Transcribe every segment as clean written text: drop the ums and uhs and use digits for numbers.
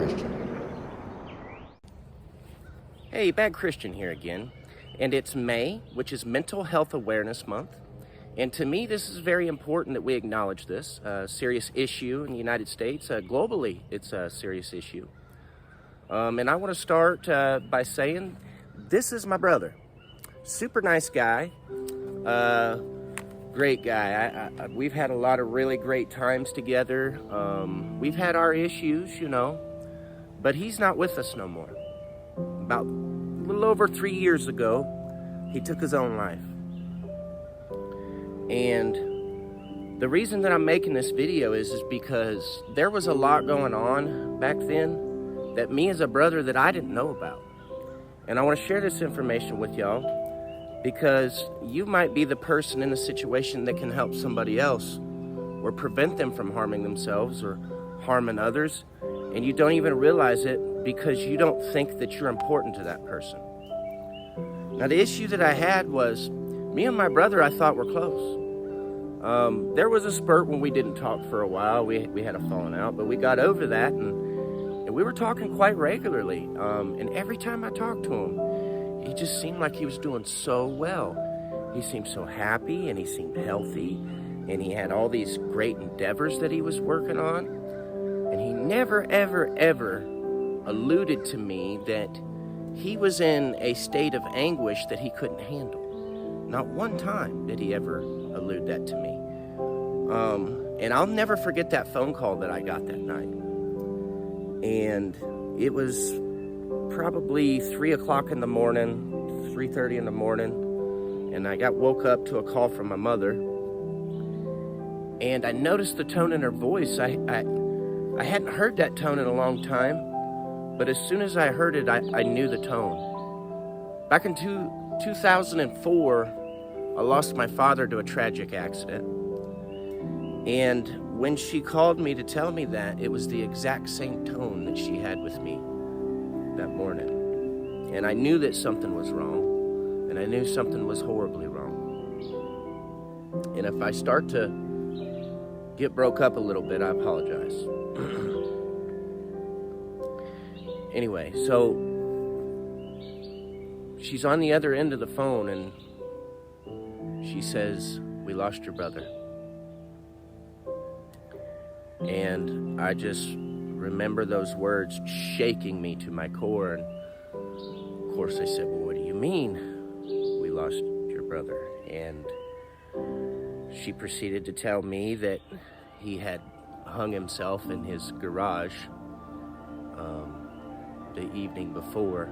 Christian. Hey, Bad Christian here again. And it's May, which is Mental Health Awareness Month. And to me, this is very important that we acknowledge this serious issue in the United States. Globally, it's a serious issue. And I want to start by saying this is my brother. Super nice guy. Great guy. We've had a lot of really great times together. We've had our issues, but he's not with us no more. About a little over 3 years ago, he took his own life. And the reason that I'm making this video is because there was a lot going on back then that me as a brother that I didn't know about. And I want to share this information with y'all because you might be the person in a situation that can help somebody else or prevent them from harming themselves or harming others, and you don't even realize it because you don't think that you're important to that person. Now, the issue that I had was me and my brother, I thought, were close. There was a spurt when we didn't talk for a while. We had a falling out, but we got over that, and we were talking quite regularly. And every time I talked to him, he just seemed like he was doing so well. He seemed so happy, and he seemed healthy, and he had all these great endeavors that he was working on. And he never, ever, ever alluded to me that he was in a state of anguish that he couldn't handle. Not one time did he ever allude that to me. And I'll never forget that phone call that I got that night. And it was probably 3 o'clock in the morning, 3:30 in the morning. And I woke up to a call from my mother. And I noticed the tone in her voice. I hadn't heard that tone in a long time. But as soon as I heard it, I knew the tone. Back in 2004, I lost my father to a tragic accident. And when she called me to tell me that, it was the exact same tone that she had with me that morning. And I knew that something was wrong. And I knew something was horribly wrong. And if I start to get broke up a little bit, I apologize. Anyway, so she's on the other end of the phone and she says, "We lost your brother." And I just remember those words shaking me to my core. And of course I said, "Well, what do you mean we lost your brother?" And she proceeded to tell me that he had hung himself in his garage the evening before,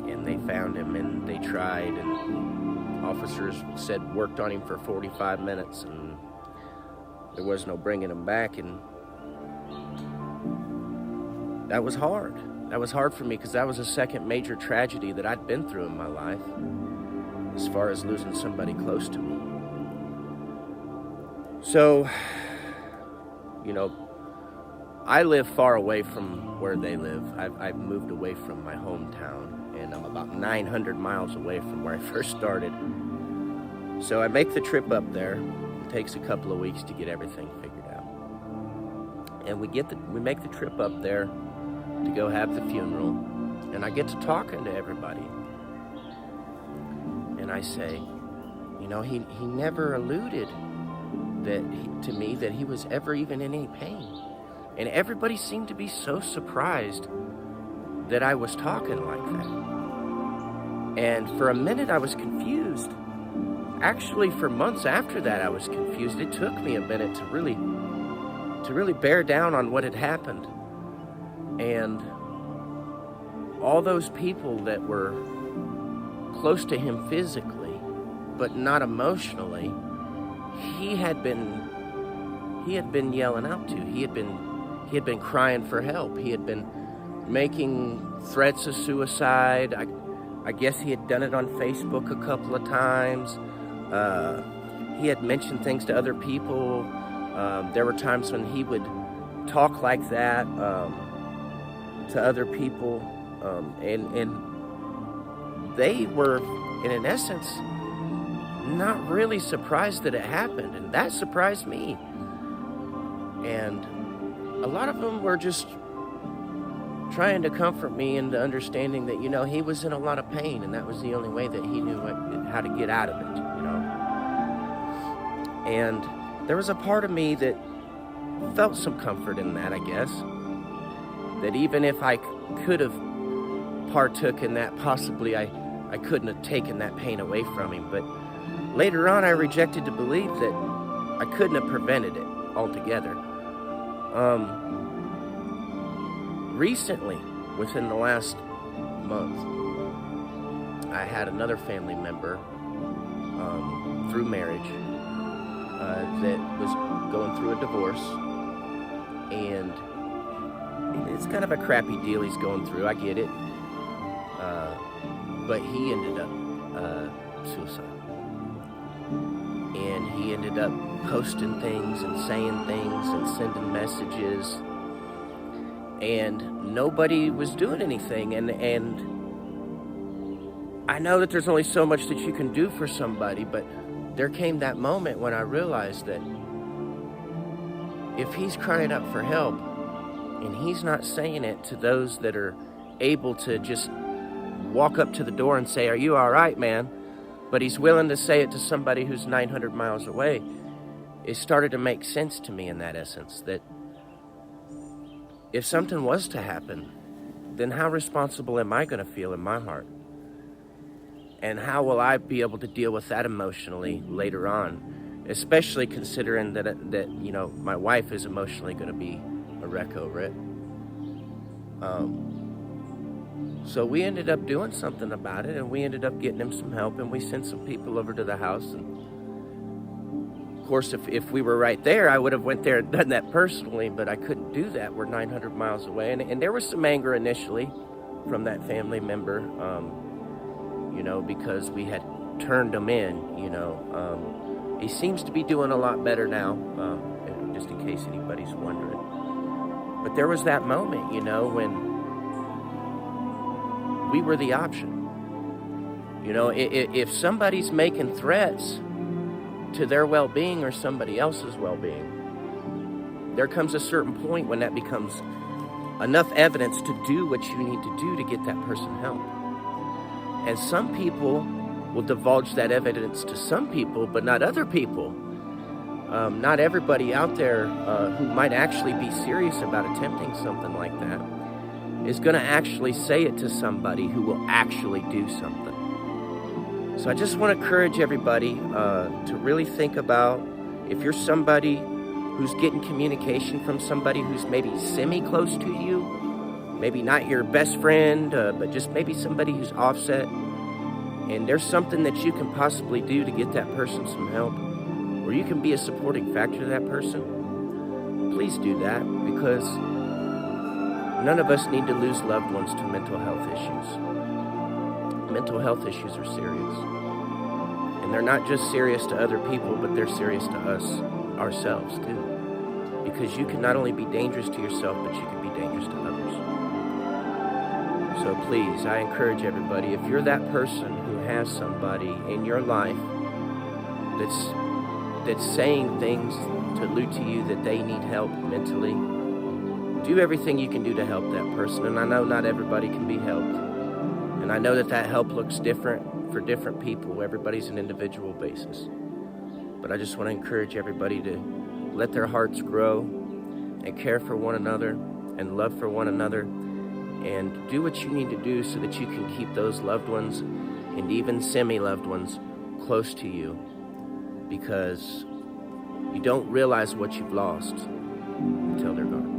and they found him and they tried, and officers said worked on him for 45 minutes and there was no bringing him back. And that was hard. That was hard for me because that was the second major tragedy that I'd been through in my life as far as losing somebody close to me. So, I live far away from where they live. I've moved away from my hometown, and I'm about 900 miles away from where I first started. So I make the trip up there. It takes a couple of weeks to get everything figured out. And we make the trip up there to go have the funeral, and I get to talking to everybody. And I say, he never alluded to me that he was ever even in any pain. And everybody seemed to be so surprised that I was talking like that. And for a minute I was confused. Actually, for months after that I was confused. It took me a minute to really bear down on what had happened. And all those people that were close to him physically, but not emotionally, he had been yelling out to. He had been crying for help. He had been making threats of suicide. I guess he had done it on Facebook a couple of times. He had mentioned things to other people. There were times when he would talk like that to other people. And they were, in essence, not really surprised that it happened. And that surprised me. And a lot of them were just trying to comfort me into understanding that, he was in a lot of pain, and that was the only way that he knew how to get out of it, And there was a part of me that felt some comfort in that, I guess. That even if I could have partook in that, possibly I couldn't have taken that pain away from him. But later on, I rejected to believe that I couldn't have prevented it altogether. Recently, within the last month, I had another family member through marriage that was going through a divorce, and it's kind of a crappy deal he's going through. I get it, but he ended up suicide, and he ended up posting things and saying things and sending messages, and nobody was doing anything. And I know that there's only so much that you can do for somebody, but there came that moment when I realized that if he's crying out for help and he's not saying it to those that are able to just walk up to the door and say, "Are you all right, man?" but he's willing to say it to somebody who's 900 miles away, it started to make sense to me in that essence, that if something was to happen, then how responsible am I going to feel in my heart? And how will I be able to deal with that emotionally later on? Especially considering that my wife is emotionally going to be a wreck over it. So we ended up doing something about it, and we ended up getting him some help, and we sent some people over to the house. And of course, if we were right there, I would have went there and done that personally, but I couldn't do that. We're 900 miles away, and there was some anger initially from that family member, because we had turned him in, He seems to be doing a lot better now, just in case anybody's wondering. But there was that moment, when we were the option. If somebody's making threats to their well-being or somebody else's well-being, there comes a certain point when that becomes enough evidence to do what you need to do to get that person help. And some people will divulge that evidence to some people, but not other people. Not everybody out there who might actually be serious about attempting something like that is going to actually say it to somebody who will actually do something. So I just want to encourage everybody to really think about, if you're somebody who's getting communication from somebody who's maybe semi-close to you, maybe not your best friend, but just maybe somebody who's offset, and there's something that you can possibly do to get that person some help, or you can be a supporting factor to that person, please do that, because none of us need to lose loved ones to mental health issues. Mental health issues are serious. And they're not just serious to other people, but they're serious to us, ourselves too. Because you can not only be dangerous to yourself, but you can be dangerous to others. So please, I encourage everybody, if you're that person who has somebody in your life that's saying things to allude to you that they need help mentally, do everything you can do to help that person. And I know not everybody can be helped. And I know that help looks different for different people. Everybody's an individual basis. But I just want to encourage everybody to let their hearts grow and care for one another and love for one another, and do what you need to do so that you can keep those loved ones and even semi-loved ones close to you, because you don't realize what you've lost until they're gone.